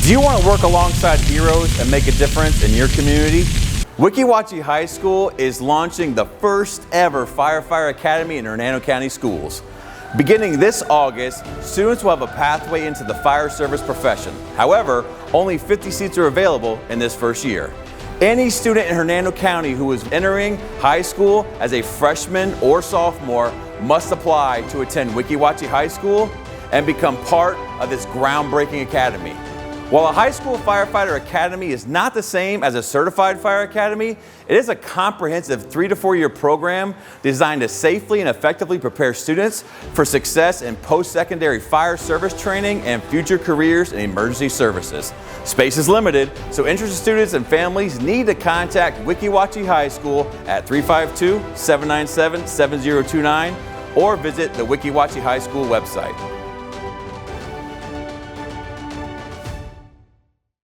Do you want to work alongside heroes and make a difference in your community? Weeki Wachee High School is launching the first ever Firefighter Academy in Hernando County Schools. Beginning this August, students will have a pathway into the fire service profession. However, only 50 seats are available in this first year. Any student in Hernando County who is entering high school as a freshman or sophomore must apply to attend Weeki Wachee High School and become part of this groundbreaking academy. While a high school firefighter academy is not the same as a certified fire academy, it is a comprehensive 3 to 4 year program designed to safely and effectively prepare students for success in post-secondary fire service training and future careers in emergency services. Space is limited, so interested students and families need to contact Weeki Wachee High School at 352-797-7029 or visit the Weeki Wachee High School website.